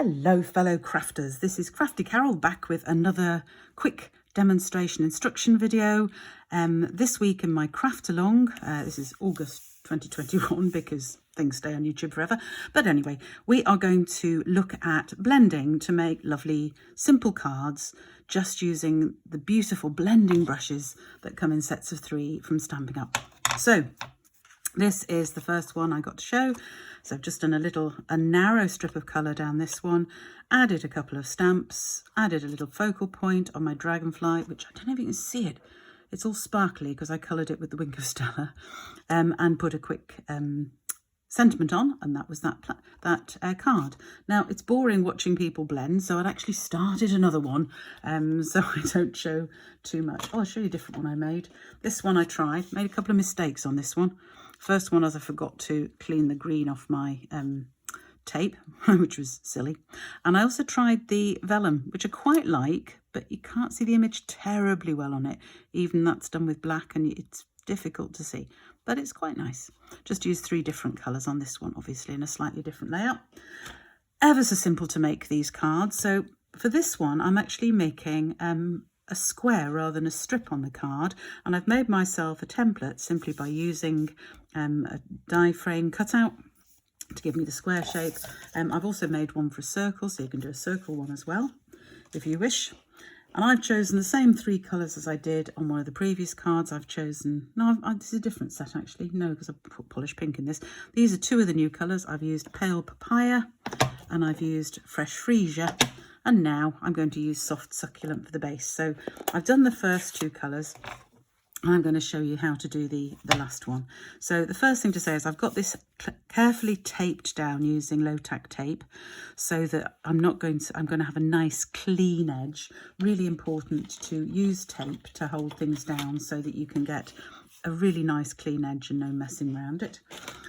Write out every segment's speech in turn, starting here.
Hello fellow crafters, this is Crafty Carol back with another quick demonstration instruction video. This week in my craft along, this is August 2021 because things stay on YouTube forever, but anyway, we are going to look at blending to make lovely simple cards just using the beautiful blending brushes that come in sets of 3 from Stampin' Up. So this is the first one I got to show. So I've just done a narrow strip of colour down this one, added a couple of stamps, added a little focal point on my dragonfly, which I don't know if you can see it. It's all sparkly because I coloured it with the Wink of Stella, and put a quick sentiment on, and that was that card. Now, it's boring watching people blend, so I'd actually started another one, so I don't show too much. Oh, I'll show you a different one I made. This one I tried, made a couple of mistakes on this one. First one, as I forgot to clean the green off my tape, which was silly. And I also tried the vellum, which I quite like, but you can't see the image terribly well on it. Even that's done with black and it's difficult to see, but it's quite nice. Just use 3 different colours on this one, obviously, in a slightly different layout. Ever so simple to make these cards. So for this one, I'm actually making a square rather than a strip on the card, and I've made myself a template simply by using a die frame cutout to give me the square shape. I've also made one for a circle, so you can do a circle one as well if you wish. And I've chosen the same 3 colours as I did on one of the previous cards. I've chosen, this is a different set actually, no, because I put polished pink in this. These are 2 of the new colours. I've used pale papaya and I've used fresh freesia. And now I'm going to use soft succulent for the base. So I've done the first 2 colours. And I'm going to show you how to do the last one. So the first thing to say is I've got this carefully taped down using low tack tape so that I'm going to have a nice clean edge. Really important to use tape to hold things down so that you can get a really nice clean edge and no messing around it.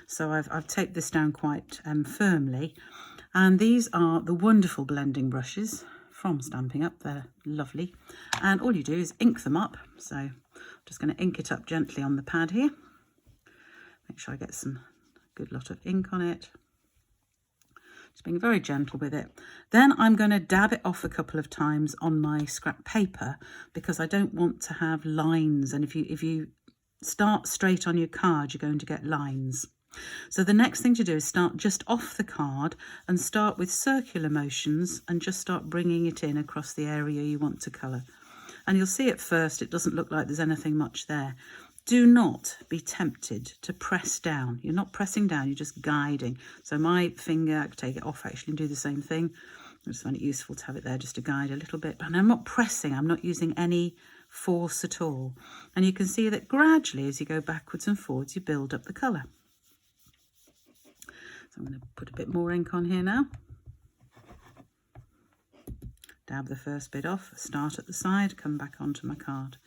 So I've taped this down quite firmly. And these are the wonderful blending brushes from Stampin' Up. They're lovely. And all you do is ink them up. So I'm just going to ink it up gently on the pad here. Make sure I get some good lot of ink on it. Just being very gentle with it. Then I'm going to dab it off a couple of times on my scrap paper because I don't want to have lines. And if you start straight on your card, you're going to get lines. So the next thing to do is start just off the card and start with circular motions and just start bringing it in across the area you want to colour. And you'll see at first it doesn't look like there's anything much there. Do not be tempted to press down. You're not pressing down, you're just guiding. So my finger, I could take it off actually and do the same thing. I just find it useful to have it there just to guide a little bit. And I'm not pressing, I'm not using any force at all. And you can see that gradually as you go backwards and forwards, you build up the colour. So I'm going to put a bit more ink on here now. Dab the first bit off, start at the side, come back onto my card.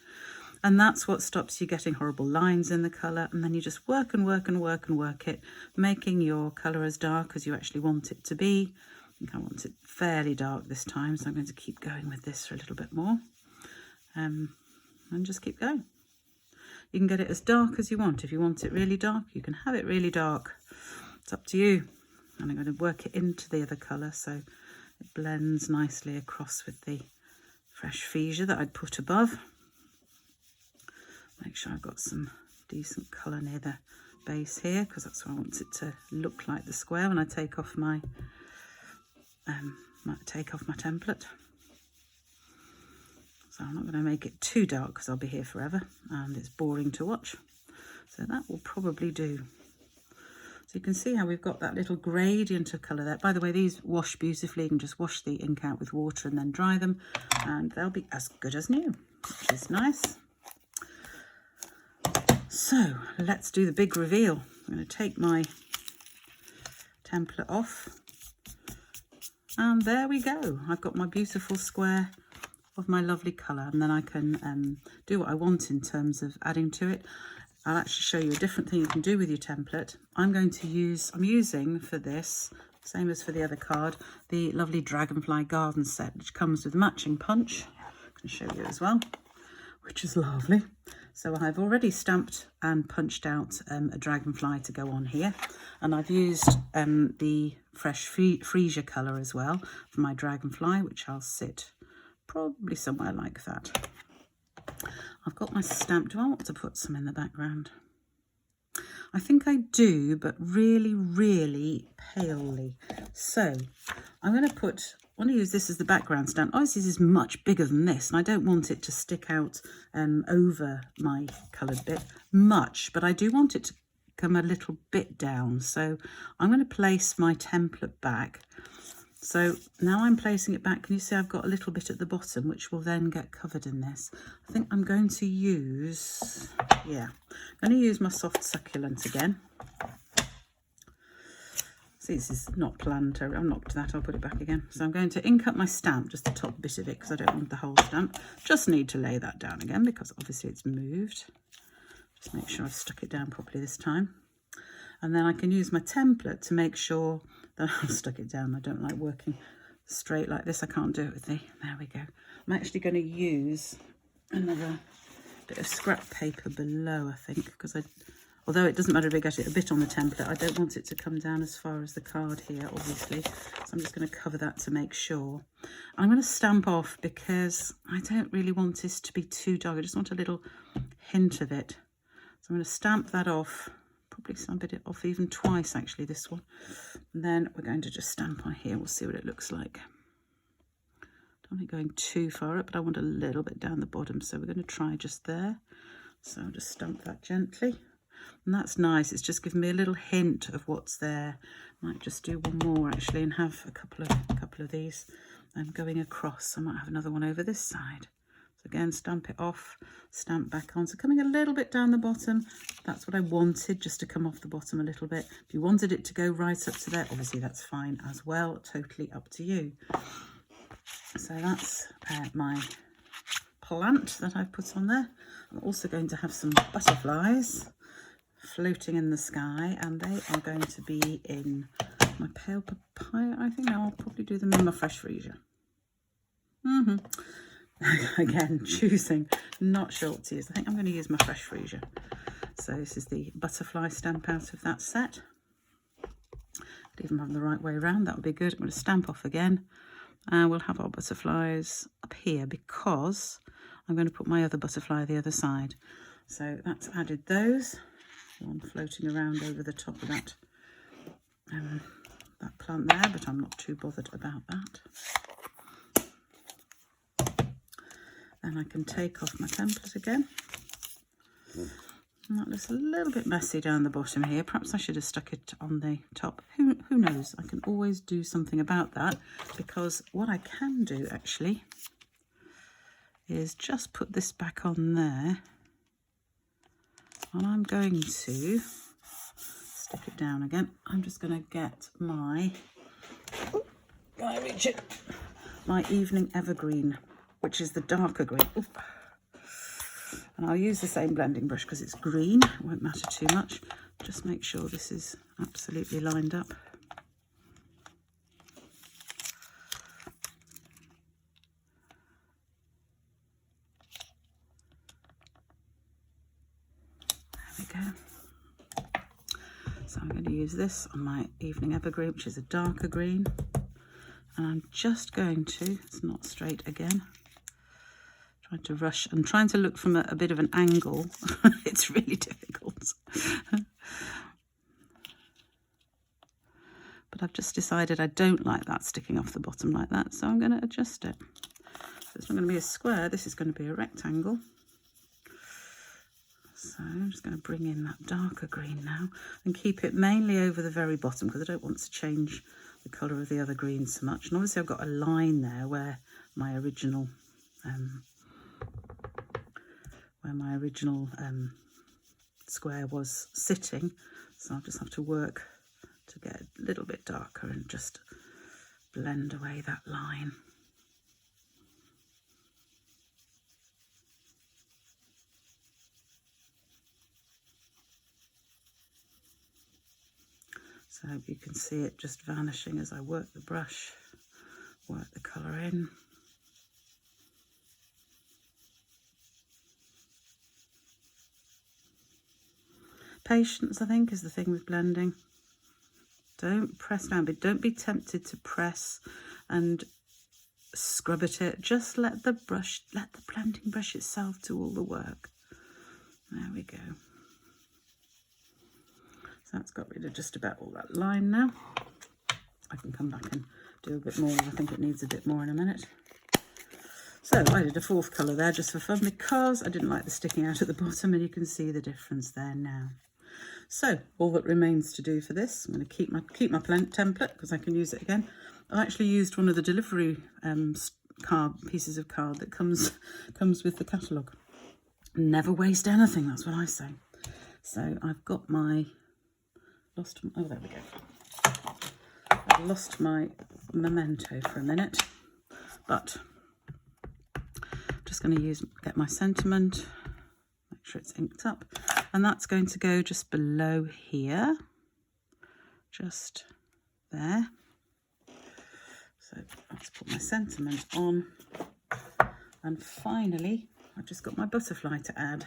And that's what stops you getting horrible lines in the colour. And then you just work and work and work and work it, making your colour as dark as you actually want it to be. I think I want it fairly dark this time, so I'm going to keep going with this for a little bit more. And just keep going. You can get it as dark as you want. If you want it really dark, you can have it really dark. It's up to you. And I'm going to work it into the other colour so it blends nicely across with the fresh freesia that I'd put above. Make sure I've got some decent colour near the base here because that's where I want it to look like the square when I take off my template. So I'm not going to make it too dark because I'll be here forever and it's boring to watch. So that will probably do. So you can see how we've got that little gradient of colour there. By the way, these wash beautifully. You can just wash the ink out with water and then dry them and they'll be as good as new, which is nice. So let's do the big reveal. I'm going to take my template off and there we go. I've got my beautiful square of my lovely colour and then I can do what I want in terms of adding to it. I'll actually show you a different thing you can do with your template. I'm using for this, same as for the other card, the lovely Dragonfly Garden set, which comes with matching punch. I can show you as well, which is lovely. So I've already stamped and punched out a dragonfly to go on here. And I've used the fresh freesia colour as well for my dragonfly, which I'll sit probably somewhere like that. I've got my stamp. Do I want to put some in the background? I think I do, but really, really palely. So I'm going to use this as the background stamp. Obviously, this is much bigger than this, and I don't want it to stick out over my coloured bit much, but I do want it to come a little bit down. So I'm going to place my template back. So now I'm placing it back. Can you see I've got a little bit at the bottom, which will then get covered in this? I think I'm going to use, I'm going to use my soft succulent again. See, this is not planned. I'll knock that, I'll put it back again. So I'm going to ink up my stamp, just the top bit of it, because I don't want the whole stamp. Just need to lay that down again, because obviously it's moved. Just make sure I've stuck it down properly this time. And then I can use my template to make sure that I've stuck it down. I don't like working straight like this. I can't do it with there we go. I'm actually going to use another bit of scrap paper below, I think, because although it doesn't matter if I get it a bit on the template, I don't want it to come down as far as the card here, obviously. So I'm just going to cover that to make sure. I'm going to stamp off because I don't really want this to be too dark. I just want a little hint of it. So I'm going to stamp that off. Probably stamp it off even twice, actually, this one. And then we're going to just stamp on here. We'll see what it looks like. Don't want it going too far up, but I want a little bit down the bottom. So we're going to try just there. So I'll just stamp that gently. And that's nice. It's just giving me a little hint of what's there. Might just do one more, actually, and have a couple of these going across. I might have another one over this side. So again, stamp it off, stamp back on. So coming a little bit down the bottom, that's what I wanted, just to come off the bottom a little bit. If you wanted it to go right up to there, obviously that's fine as well, totally up to you. So that's my plant that I've put on there. I'm also going to have some butterflies floating in the sky, and they are going to be in my pale papaya. I think I'll probably do them in my fresh freesia. Again, choosing not sure what to use. I think I'm going to use my fresh freesia. So this is the butterfly stamp out of that set. I'd even have the right way around, that would be good. I'm going to stamp off again, and we'll have our butterflies up here because I'm going to put my other butterfly the other side. So that's added those. One floating around over the top of that plant there, but I'm not too bothered about that. Then I can take off my template again. And that looks a little bit messy down the bottom here. Perhaps I should have stuck it on the top. Who knows? I can always do something about that, because what I can do actually is just put this back on there. And I'm going to stick it down again. I'm just going to get my, can I reach it? My Evening Evergreen, which is the darker green. Ooh. And I'll use the same blending brush because it's green. It won't matter too much. Just make sure this is absolutely lined up. So I'm going to use this on my Evening Evergreen, which is a darker green. And I'm just going to, it's not straight again, trying to rush and trying to look from a bit of an angle. It's really difficult. But I've just decided I don't like that sticking off the bottom like that, so I'm going to adjust it. So it's not going to be a square, this is going to be a rectangle. So I'm just going to bring in that darker green now and keep it mainly over the very bottom because I don't want to change the colour of the other green so much. And obviously I've got a line there where my original square was sitting. So I'll just have to work to get a little bit darker and just blend away that line. So I hope you can see it just vanishing as I work the brush, work the colour in. Patience, I think, is the thing with blending. Don't press down, but don't be tempted to press and scrub at it. Just let the blending brush itself do all the work. There we go. So that's got rid of just about all that line now. I can come back and do a bit more. I think it needs a bit more in a minute. So I did a fourth colour there just for fun because I didn't like the sticking out at the bottom, and you can see the difference there now. So all that remains to do for this, I'm going to keep my template because I can use it again. I actually used one of the delivery pieces of card that comes with the catalogue. Never waste anything, that's what I say. So I've got my oh, there we go. I've lost my memento for a minute, but I'm just going to get my sentiment, make sure it's inked up, and that's going to go just below here, just there. So let's put my sentiment on, and finally I've just got my butterfly to add.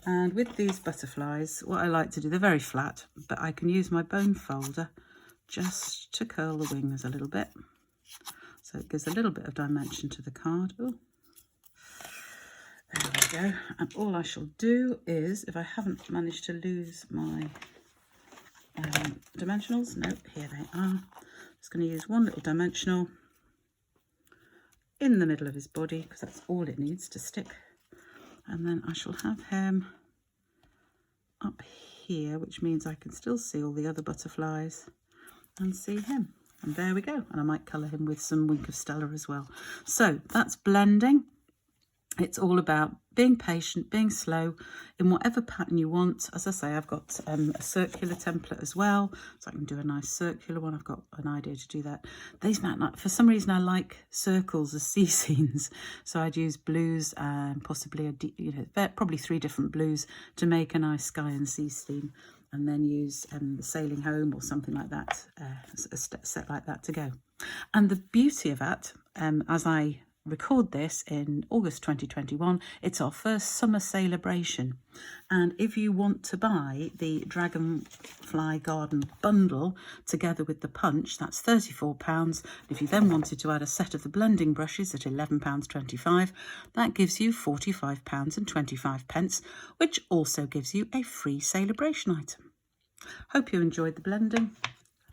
And with these butterflies, what I like to do, they're very flat, but I can use my bone folder just to curl the wings a little bit. So it gives a little bit of dimension to the card. Ooh. There we go. And all I shall do is, if I haven't managed to lose my dimensionals, no, here they are. Just going to use one little dimensional in the middle of his body because that's all it needs to stick. And then I shall have him up here, which means I can still see all the other butterflies and see him. And there we go. And I might colour him with some Wink of Stella as well. So that's blending. It's all about being patient, being slow in whatever pattern you want. As I say, I've got a circular template as well, so I can do a nice circular one. I've got an idea to do that. These for some reason I like circles as sea scenes, so I'd use blues and possibly probably 3 different blues to make a nice sky and sea scene, and then use the Sailing Home or something like that, a set like that to go. And the beauty of that, as I record this in August 2021, it's our first summer celebration, and if you want to buy the Dragonfly Garden bundle together with the punch, that's £34. If you then wanted to add a set of the blending brushes at £11.25, that gives you £45.25, which also gives you a free celebration item. Hope you enjoyed the blending.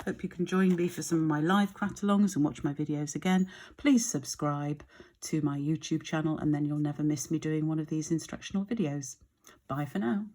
Hope you can join me for some of my live craft-alongs and watch my videos again. Please subscribe to my YouTube channel, and then you'll never miss me doing one of these instructional videos. Bye for now.